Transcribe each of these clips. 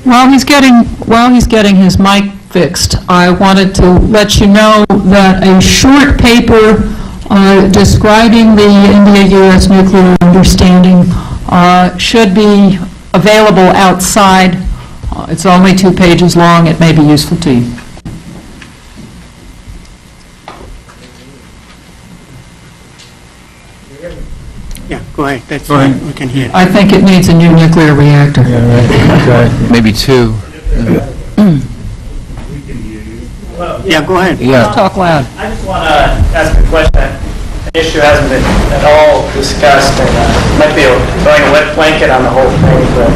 While he's getting his mic fixed, I wanted to let you know that a short paper describing the India-U.S. nuclear understanding should be available outside. It's only 2 pages long. It may be useful to you. Yeah, go ahead. That's fine. We can hear. I think it needs a new nuclear reactor. Maybe 2. Yeah, go ahead. Yeah. Talk loud. I just want to ask a question. The issue hasn't been at all discussed, and might be throwing a wet blanket on the whole thing, but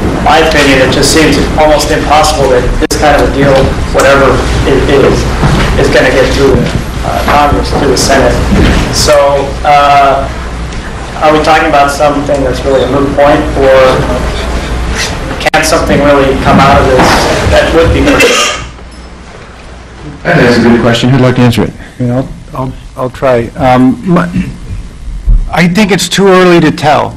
in my opinion, it just seems almost impossible that this kind of a deal, whatever it is going to get through Congress, through the Senate. So are we talking about something that's really a moot point, or can something really come out of this that would be good? That's a good question. Who'd like to answer it? I'll try. I think it's too early to tell.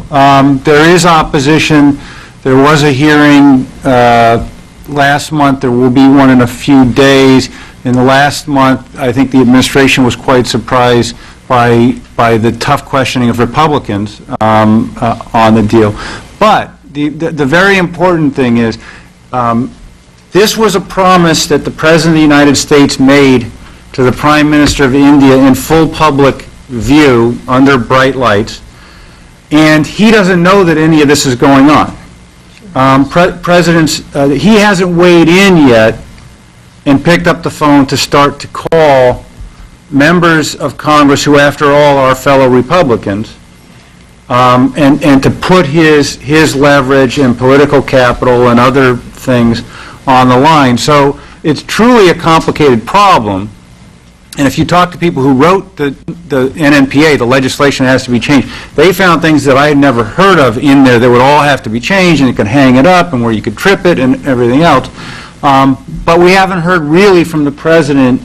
There is opposition. There was a hearing last month. There will be one in a few days. In the last month, I think the administration was quite surprised by the tough questioning of Republicans on the deal. But the very important thing is this was a promise that the President of the United States made to the Prime Minister of India in full public view under bright lights, and he doesn't know that any of this is going on. He hasn't weighed in yet and picked up the phone to start to call members of Congress who, after all, are fellow Republicans, and to put his leverage and political capital and other things on the line. So it's truly a complicated problem. And if you talk to people who wrote the NNPA, the legislation has to be changed, they found things that I had never heard of in there that would all have to be changed, and you could hang it up, and where you could trip it, and everything else. But we haven't heard really from the President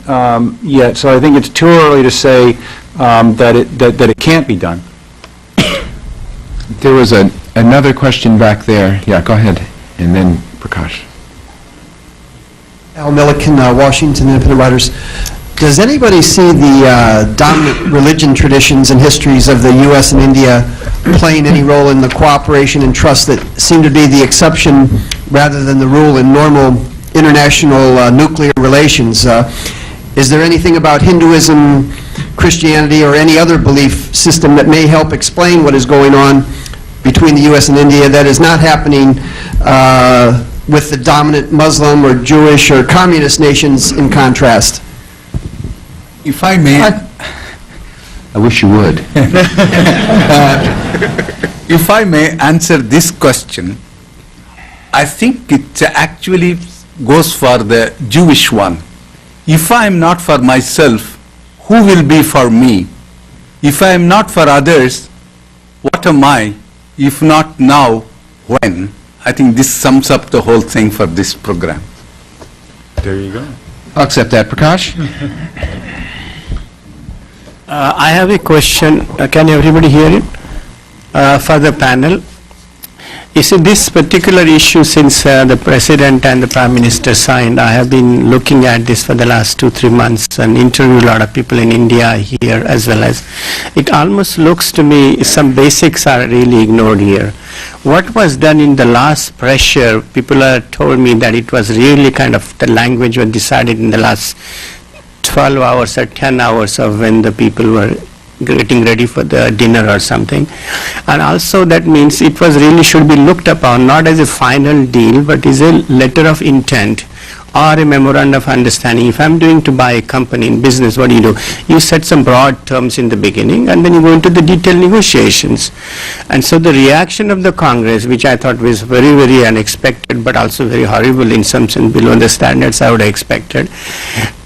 yet, so I think it's too early to say that it can't be done. There was another question back there. Yeah, go ahead. And then Prakash. Al Milliken, Washington Independent Writers. Does anybody see the dominant religion traditions and histories of the U.S. and India playing any role in the cooperation and trust that seem to be the exception rather than the rule in normal international nuclear relations? Is there anything about Hinduism, Christianity, or any other belief system that may help explain what is going on between the U.S. and India that is not happening with the dominant Muslim or Jewish or communist nations in contrast? If I may, I wish you would. if I may answer this question, I think it actually goes for the Jewish one. If I am not for myself, who will be for me? If I am not for others, what am I? If not now, when? I think this sums up the whole thing for this program. There you go. I'll accept that. Prakash? I have a question. Can everybody hear it? For the panel. You see, this particular issue, since the President and the Prime Minister signed, I have been looking at this for the last 2-3 months and interviewed a lot of people in India here as well as. It almost looks to me some basics are really ignored here. What was done in the last pressure, people have told me that it was really kind of the language was decided in the last 12 hours or 10 hours of when the people were getting ready for the dinner or something. And also that means it was really should be looked upon not as a final deal but is a letter of intent or a memorandum of understanding. If I'm doing to buy a company in business, what do? You set some broad terms in the beginning and then you go into the detailed negotiations. And so the reaction of the Congress, which I thought was very, very unexpected but also very horrible in some sense, below the standards I would have expected.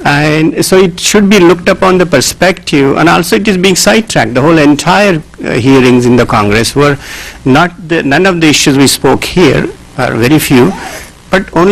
And so it should be looked upon the perspective, and also it is being sidetracked. The whole entire hearings in the Congress were none of the issues we spoke here, are very few, but only